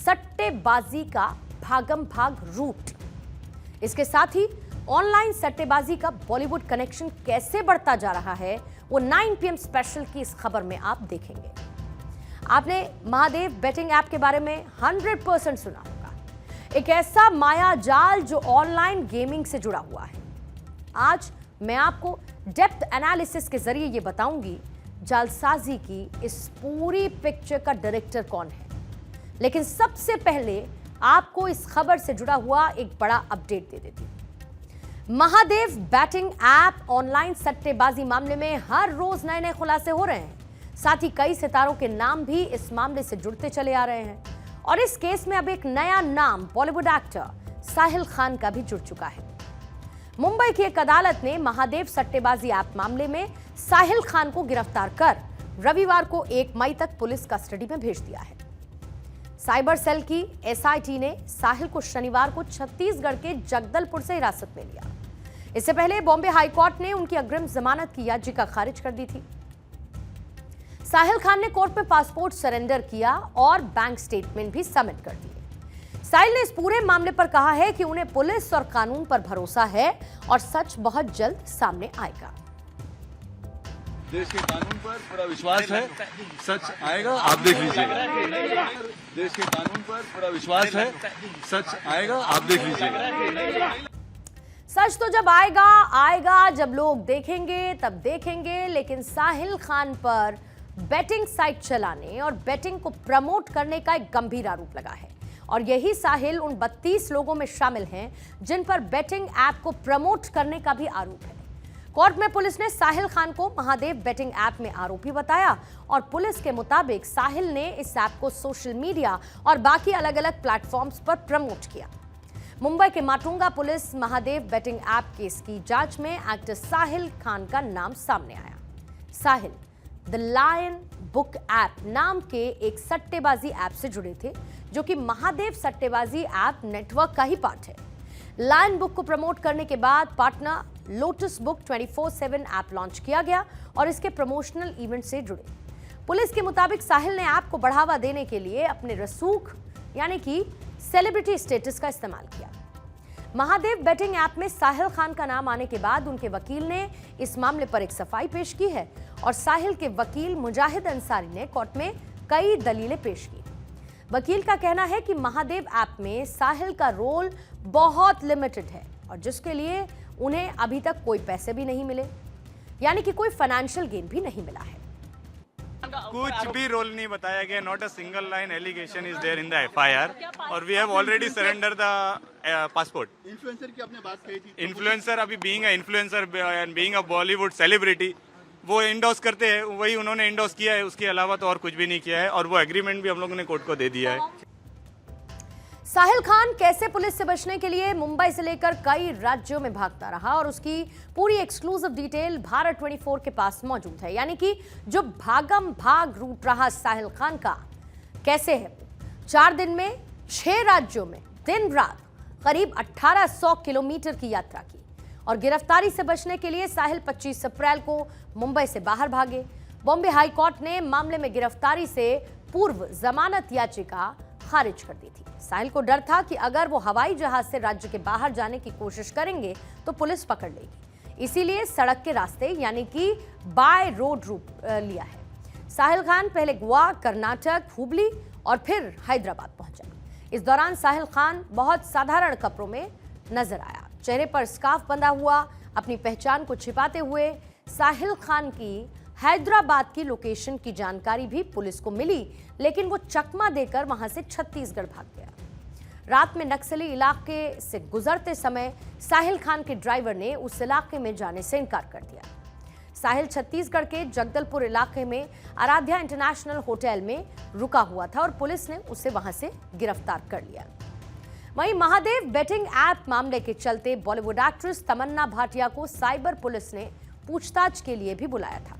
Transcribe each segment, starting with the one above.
सट्टेबाजी का भागम भाग रूट। इसके साथ ही ऑनलाइन सट्टेबाजी का बॉलीवुड कनेक्शन कैसे बढ़ता जा रहा है, वो 9 PM स्पेशल की इस खबर में आप देखेंगे। आपने महादेव बेटिंग ऐप के बारे में 100% सुना होगा, एक ऐसा माया जाल जो ऑनलाइन गेमिंग से जुड़ा हुआ है। आज मैं आपको डेप्थ एनालिसिस के जरिए ये बताऊंगी जालसाजी की इस पूरी पिक्चर का डायरेक्टर कौन है। लेकिन सबसे पहले आपको इस खबर से जुड़ा हुआ एक बड़ा अपडेट दे देती हूं। महादेव बैटिंग ऐप ऑनलाइन सट्टेबाजी मामले में हर रोज नए नए खुलासे हो रहे हैं। साथ ही कई सितारों के नाम भी इस मामले से जुड़ते चले आ रहे हैं और इस केस में अब एक नया नाम बॉलीवुड एक्टर साहिल खान का भी जुड़ चुका है। मुंबई की एक अदालत ने महादेव सट्टेबाजी ऐप मामले में साहिल खान को गिरफ्तार कर रविवार को 1 मई तक पुलिस कस्टडी में भेज दिया है। साइबर सेल की SIT ने साहिल को शनिवार को छत्तीसगढ़ के जगदलपुर से हिरासत में लिया। इससे पहले बॉम्बे हाईकोर्ट ने उनकी अग्रिम जमानत की याचिका खारिज कर दी थी। साहिल खान ने कोर्ट में पासपोर्ट सरेंडर किया और बैंक स्टेटमेंट भी सबमिट कर दिए। साहिल ने इस पूरे मामले पर कहा है कि उन्हें पुलिस और कानून पर भरोसा है और सच बहुत जल्द सामने आएगा। देश के कानून पर पूरा विश्वास है, सच आएगा, आप देख लीजिएगा। देश के कानून पर पूरा विश्वास है, सच आएगा, आप देख लीजिएगा। सच तो जब आएगा, जब लोग देखेंगे तब देखेंगे। लेकिन साहिल खान पर बेटिंग साइट चलाने और बेटिंग को प्रमोट करने का एक गंभीर आरोप लगा है और यही साहिल उन 32 लोगों में शामिल हैं जिन पर बेटिंग ऐप को प्रमोट करने का भी आरोप है। कोर्ट में पुलिस ने साहिल खान को महादेव बेटिंग ऐप में आरोपी बताया और पुलिस के मुताबिक साहिल ने इस ऐप को सोशल मीडिया और बाकी अलग अलग प्लेटफॉर्म्स पर प्रमोट किया। मुंबई के Matunga police Mahadev betting app case की जांच में एक्टर साहिल खान का नाम सामने आया। साहिल द लायन बुक ऐप नाम के एक सट्टेबाजी ऐप से जुड़े थे जो कि महादेव सट्टेबाजी ऐप नेटवर्क का ही पार्ट है। लायन बुक को प्रमोट करने के बाद partner lotus book 24/7 app launch किया गया और इसके प्रमोशनल इवेंट से जुड़े। पुलिस के मुताबिक साहिल ने ऐप को बढ़ावा देने के लिए अपने रसूख यानी कि सेलिब्रिटी स्टेटस का इस्तेमाल किया। महादेव बेटिंग ऐप में साहिल खान का नाम आने के बाद उनके वकील ने इस मामले पर एक सफाई पेश की है और साहिल के वकील मुजाहिद अंसारी ने कोर्ट में कई दलीलें पेश की। वकील का कहना है कि महादेव ऐप में साहिल का रोल बहुत लिमिटेड है और जिसके लिए उन्हें अभी तक कोई पैसे भी नहीं मिले, यानी कि कोई फाइनेंशियल गेन भी नहीं मिला है। कुछ भी रोल नहीं बताया गया, not a single line allegation is there in the FIR और we have already surrender the passport. Influencer की आपने बात कही थी, इन्फ्लुएंसर अभी being a influencer and being a Bollywood celebrity वो इंडोर्स करते हैं, वही उन्होंने इंडोर्स किया है, उसके अलावा तो और कुछ भी नहीं किया है और वो एग्रीमेंट भी हम लोगों ने कोर्ट को दे दिया है। साहिल खान कैसे पुलिस से बचने के लिए मुंबई से लेकर कई राज्यों में भागता रहा और उसकी पूरी एक्सक्लूसिव डिटेल भारत 24 के पास मौजूद है। यानी कि जो भागम भाग रूट रहा साहिल खान का कैसे है। 4 दिन में 6 राज्यों में दिन रात करीब 1800 किलोमीटर की यात्रा की और गिरफ्तारी से बचने के लिए साहिल 25 अप्रैल को मुंबई से बाहर भागे। बॉम्बे हाई कोर्ट ने मामले में गिरफ्तारी से पूर्व जमानत याचिका खारिज कर दी थी। साहिल को डर था कि अगर वो हवाई जहाज से राज्य के बाहर जाने की कोशिश करेंगे तो पुलिस पकड़ लेगी, इसीलिए सड़क के रास्ते यानी कि बाय रोड रूट लिया है। साहिल खान पहले गोवा, कर्नाटक, हुबली और फिर हैदराबाद पहुंचा। इस दौरान साहिल खान बहुत साधारण कपड़ों में नजर आया, चेहरे पर स्कार्फ बंधा हुआ। अपनी पहचान को छिपाते हुए साहिल खान की हैदराबाद की लोकेशन की जानकारी भी पुलिस को मिली, लेकिन वो चकमा देकर वहां से छत्तीसगढ़ भाग गया। रात में नक्सली इलाके से गुजरते समय साहिल खान के ड्राइवर ने उस इलाके में जाने से इनकार कर दिया। साहिल छत्तीसगढ़ के जगदलपुर इलाके में आराध्या इंटरनेशनल होटल में रुका हुआ था और पुलिस ने उसे वहां से गिरफ्तार कर लिया। वहीं महादेव बेटिंग ऐप मामले के चलते बॉलीवुड एक्ट्रेस तमन्ना भाटिया को साइबर पुलिस ने पूछताछ के लिए भी बुलाया था।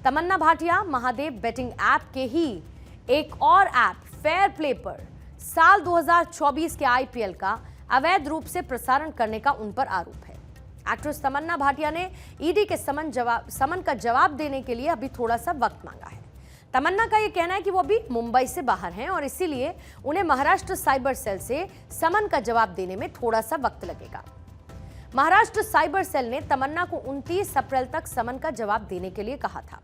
तमन्ना भाटिया महादेव बेटिंग ऐप के ही एक और ऐप फेयर प्ले पर साल 2024 के IPL का अवैध रूप से प्रसारण करने का उन पर आरोप है। एक्ट्रेस तमन्ना भाटिया ने ईडी के समन का जवाब देने के लिए अभी थोड़ा सा वक्त मांगा है, तमन्ना का ये कहना है कि वो अभी मुंबई से बाहर हैं और इसीलिए उन्हें महाराष्ट्र साइबर सेल से समन का जवाब देने में थोड़ा सा वक्त लगेगा। महाराष्ट्र साइबर सेल ने तमन्ना को 29 अप्रैल तक समन का जवाब देने के लिए कहा था।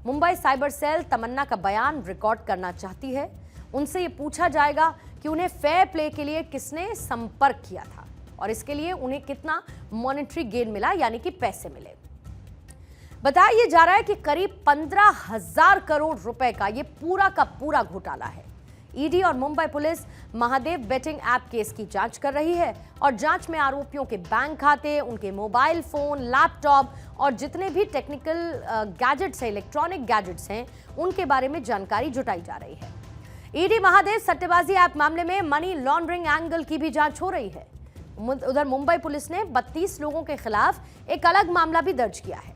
मुंबई साइबर सेल तमन्ना का बयान रिकॉर्ड करना चाहती है। उनसे ये पूछा जाएगा कि उन्हें फेयर प्ले के लिए किसने संपर्क किया था और इसके लिए उन्हें कितना मॉनेटरी गेन मिला, यानी कि पैसे मिले। बताया जा रहा है कि करीब 15,000 करोड़ रुपए का ये पूरा का पूरा घोटाला है। ईडी और Mumbai police Mahadev betting app case की जांच कर रही है और जांच में आरोपियों के बैंक खाते, उनके मोबाइल फोन, लैपटॉप और जितने भी टेक्निकल गैजेट्स हैं, इलेक्ट्रॉनिक गैजेट्स हैं, उनके बारे में जानकारी जुटाई जा रही है। ईडी महादेव सट्टेबाजी ऐप मामले में मनी लॉन्ड्रिंग एंगल की भी जांच हो रही है। उधर मुंबई पुलिस ने 32 लोगों के खिलाफ एक अलग मामला भी दर्ज किया है।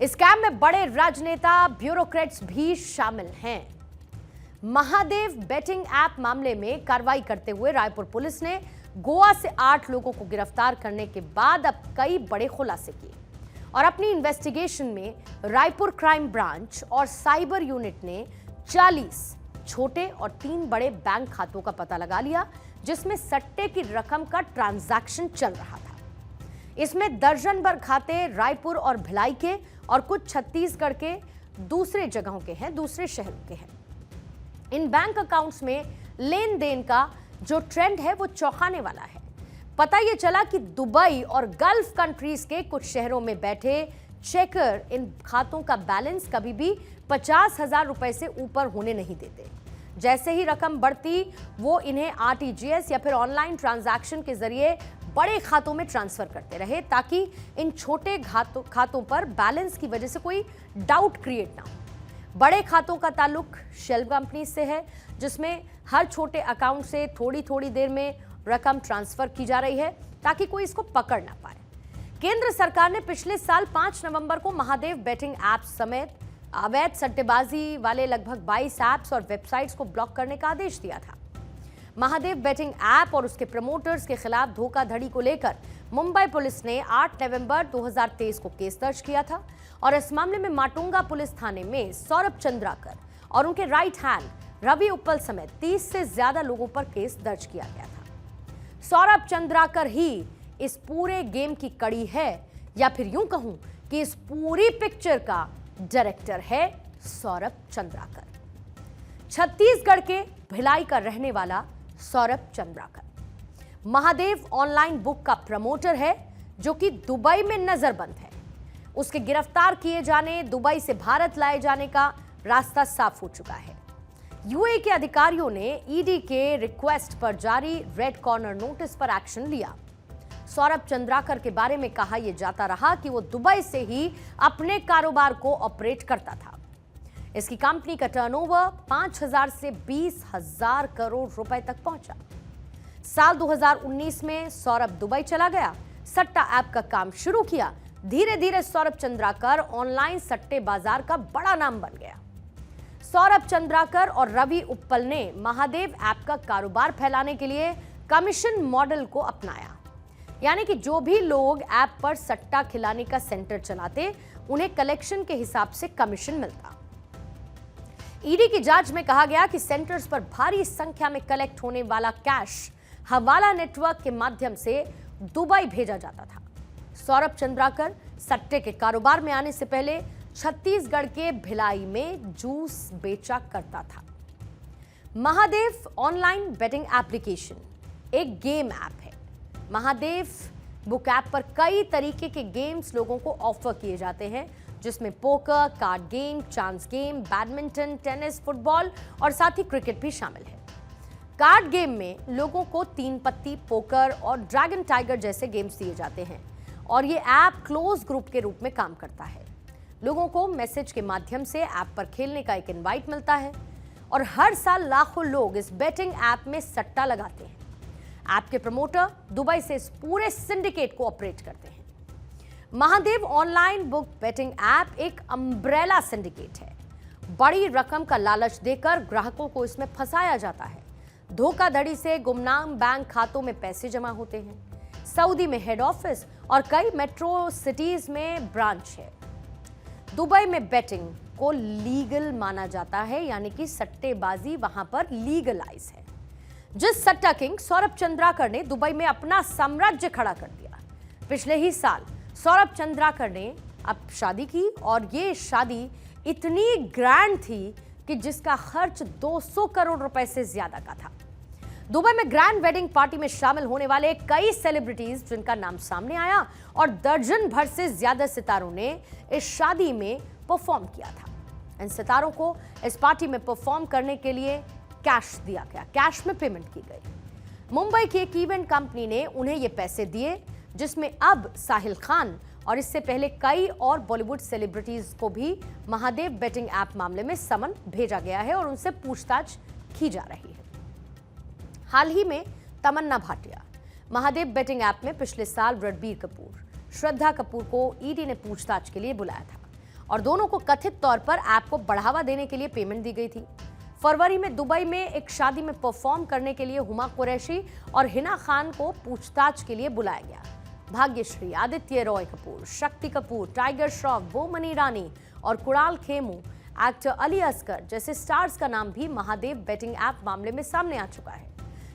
इस स्कैम में बड़े राजनेता, ब्यूरोक्रेट्स भी शामिल हैं। महादेव बेटिंग ऐप मामले में कार्रवाई करते हुए रायपुर पुलिस ने गोवा से 8 लोगों को गिरफ्तार करने के बाद अब कई बड़े खुलासे किए और अपनी इन्वेस्टिगेशन में रायपुर क्राइम ब्रांच और साइबर यूनिट ने 40 छोटे और 3 बड़े बैंक खातों का पता लगा लिया, जिसमें सट्टे की रकम का ट्रांजैक्शन चल रहा था। इसमें दर्जन भर खाते रायपुर और भिलाई के और कुछ छत्तीसगढ़ के दूसरे जगहों के हैं, दूसरे शहरों के हैं। इन बैंक अकाउंट्स में लेन देन का जो ट्रेंड है वो चौंकाने वाला है। पता ये चला कि दुबई और गल्फ कंट्रीज के कुछ शहरों में बैठे चेकर इन खातों का बैलेंस कभी भी 50,000 रुपए से ऊपर होने नहीं देते। जैसे ही रकम बढ़ती वो इन्हें आरटीजीएस या फिर ऑनलाइन ट्रांजैक्शन के जरिए बड़े खातों में ट्रांसफर करते रहे, ताकि इन छोटे खातों पर बैलेंस की वजह से कोई डाउट क्रिएट ना हो। बड़े खातों का ताल्लुक शेल कंपनी से है, जिसमें हर छोटे अकाउंट से थोड़ी थोड़ी देर में रकम ट्रांसफर की जा रही है ताकि कोई इसको पकड़ ना पाए। केंद्र सरकार ने पिछले साल 5 नवंबर को महादेव बेटिंग ऐप समेत अवैध सट्टेबाजी वाले लगभग 22 ऐप्स और वेबसाइट्स को ब्लॉक करने का आदेश दिया था। महादेव बेटिंग ऐप और उसके प्रमोटर्स के खिलाफ धोखाधड़ी को लेकर मुंबई पुलिस ने 8 नवंबर 2023 को केस दर्ज किया था और इस मामले में माटुंगा पुलिस थाने में सौरभ चंद्राकर और उनके राइट हैंड रवि उप्पल समेत 30 से ज्यादा लोगों पर केस दर्ज किया गया था। सौरभ चंद्राकर ही इस पूरे गेम की कड़ी है, या फिर यूं कहूं कि इस पूरी पिक्चर का डायरेक्टर है सौरभ चंद्राकर। छत्तीसगढ़ के भिलाई का रहने वाला सौरभ चंद्राकर महादेव ऑनलाइन बुक का प्रमोटर है, जो कि दुबई में नजरबंद है। उसके गिरफ्तार किए जाने, दुबई से भारत लाए जाने का रास्ता साफ हो चुका है। यूए के अधिकारियों ने ईडी के रिक्वेस्ट पर जारी रेड कॉर्नर नोटिस पर एक्शन लिया। सौरभ चंद्राकर के बारे में कहा यह जाता रहा कि वो दुबई से ही अपने कारोबार को ऑपरेट करता था। इसकी कंपनी का टर्नओवर 5,000 से 20,000 करोड़ रुपए तक पहुंचा। साल 2019 में सौरभ दुबई चला गया, सट्टा ऐप का काम शुरू किया। धीरे धीरे सौरभ चंद्राकर ऑनलाइन सट्टे बाजार का बड़ा नाम बन गया। सौरभ चंद्राकर और रवि उप्पल ने महादेव ऐप का कारोबार फैलाने के लिए कमीशन मॉडल को अपनाया, यानी कि जो भी लोग ऐप पर सट्टा खिलाने का सेंटर चलाते, उन्हें कलेक्शन के हिसाब से कमीशन मिलता। ईडी की जांच में कहा गया कि सेंटर्स पर भारी संख्या में कलेक्ट होने वाला कैश हवाला नेटवर्क के माध्यम से दुबई भेजा जाता था। सौरभ चंद्राकर सट्टे के कारोबार में आने से पहले छत्तीसगढ़ के भिलाई में जूस बेचा करता था। महादेव ऑनलाइन बेटिंग एप्लीकेशन एक गेम ऐप है। महादेव बुक ऐप पर कई तरीके के गेम्स लोगों को ऑफर किए जाते हैं, जिसमें poker, card game, chance game, badminton, tennis, football और साथ ही क्रिकेट भी शामिल है। कार्ड गेम में लोगों को 3 पत्ती, पोकर और ड्रैगन टाइगर जैसे गेम्स दिए जाते हैं और ये ऐप क्लोज ग्रुप के रूप में काम करता है। लोगों को मैसेज के माध्यम से ऐप पर खेलने का एक इनवाइट मिलता है और हर साल लाखों लोग इस बेटिंग ऐप में सट्टा लगाते हैं। ऐप के प्रमोटर दुबई से इस पूरे सिंडिकेट को ऑपरेट करते हैं। Mahadev online book betting app एक अम्ब्रेला सिंडिकेट है। बड़ी रकम का लालच देकर ग्राहकों को इसमें फंसाया जाता है। धोखाधड़ी से गुमनाम बैंक खातों में पैसे जमा होते हैं। सऊदी में हेड ऑफिस और कई मेट्रो सिटीज में ब्रांच है। दुबई में बेटिंग को लीगल माना जाता है, यानी कि सट्टेबाजी वहां पर लीगलाइज है। जिस सट्टा किंग सौरभ चंद्राकर ने दुबई में अपना साम्राज्य खड़ा कर दिया। पिछले ही साल सौरभ चंद्राकर ने अब शादी की और ये शादी इतनी ग्रैंड थी कि जिसका खर्च 200 करोड़ रुपए से ज्यादा का था। दुबई में ग्रैंड वेडिंग पार्टी में शामिल होने वाले कई सेलिब्रिटीज जिनका नाम सामने आया और दर्जन भर से ज्यादा सितारों ने इस शादी में परफॉर्म किया था। इन सितारों को इस पार्टी में परफॉर्म करने के लिए कैश दिया गया, कैश में पेमेंट की गई। मुंबई की एक इवेंट कंपनी ने उन्हें ये पैसे दिए, जिसमें अब साहिल खान और इससे पहले कई और बॉलीवुड सेलिब्रिटीज को भी महादेव बेटिंग ऐप मामले में समन भेजा गया है और उनसे पूछताछ की जा रही है। हाल ही में तमन्ना भाटिया महादेव बेटिंग ऐप में पिछले साल रणबीर कपूर, श्रद्धा कपूर को ईडी ने पूछताछ के लिए बुलाया था और दोनों को कथित तौर पर ऐप को बढ़ावा देने के लिए पेमेंट दी गई थी। फरवरी में दुबई में एक शादी में परफॉर्म करने के लिए हुमा कुरैशी और हिना खान को पूछताछ के लिए बुलाया गया। भाग्यश्री, आदित्य रॉय कपूर, शक्ति कपूर, टाइगर श्रॉफ, बोमन ईरानी और कुणाल खेमू, एक्टर अली असगर जैसे स्टार्स का नाम भी महादेव बेटिंग ऐप मामले में सामने आ चुका है।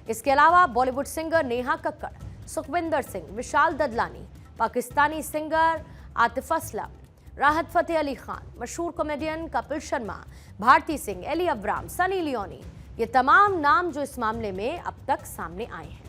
इसके अलावा Bollywood singer Neha Kakkar, Sukhwinder Singh, Vishal Dadlani, Pakistani singer Atif Aslam, Rahat Fateh Ali Khan, मशहूर comedian Kapil Sharma, Bharti Singh, Elli Avram, Sunny Leone, ये तमाम नाम जो इस मामले में अब तक सामने आए हैं।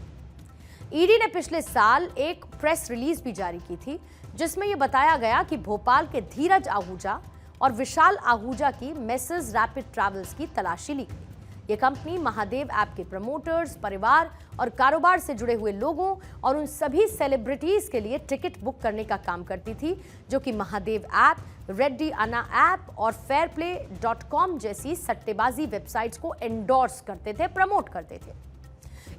ईडी ने पिछले साल एक प्रेस रिलीज भी जारी की थी, जिसमें यह बताया गया कि भोपाल के धीरज आहूजा और विशाल आहूजा की मेसेज रैपिड ट्रैवल्स की तलाशी ली गई। ये कंपनी महादेव ऐप के प्रमोटर्स, परिवार और कारोबार से जुड़े हुए लोगों और उन सभी सेलिब्रिटीज के लिए टिकट बुक करने का काम करती थी, जो कि महादेव ऐप, रेड्डी अन्ना ऐप और fairplay.com जैसी सट्टेबाजी वेबसाइट्स को एंडोर्स करते थे, प्रमोट करते थे।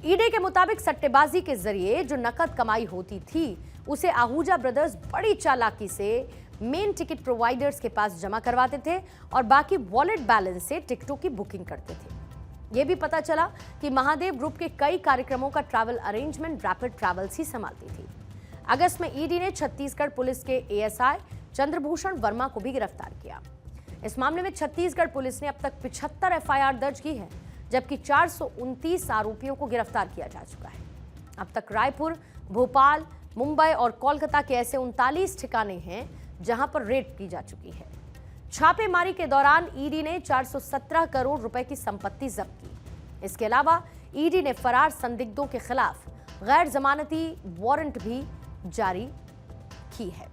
ईडी के मुताबिक सट्टेबाजी के जरिए जो नकद कमाई होती थी, उसे आहूजा ब्रदर्स बड़ी चालाकी से मेन टिकट प्रोवाइडर्स के पास जमा करवाते थे और बाकी वॉलेट बैलेंस से टिकटों की बुकिंग करते थे। यह भी पता चला कि महादेव ग्रुप के कई कार्यक्रमों का ट्रैवल अरेंजमेंट रैपिड ट्रैवल्स ही संभालती थी। अगस्त में ईडी ने छत्तीसगढ़ पुलिस के एएसआई चंद्रभूषण वर्मा को भी गिरफ्तार किया। इस मामले में छत्तीसगढ़ पुलिस ने अब तक 75 एफआईआर दर्ज की है, जबकि 429 आरोपियों को गिरफ्तार किया जा चुका है। अब तक रायपुर, भोपाल, मुंबई और कोलकाता के ऐसे 39 ठिकाने हैं जहां पर रेड की जा चुकी है। छापेमारी के दौरान ईडी ने 417 करोड़ रुपए की संपत्ति जब्त की। इसके अलावा ईडी ने फरार संदिग्धों के खिलाफ गैर जमानती वारंट भी जारी की है।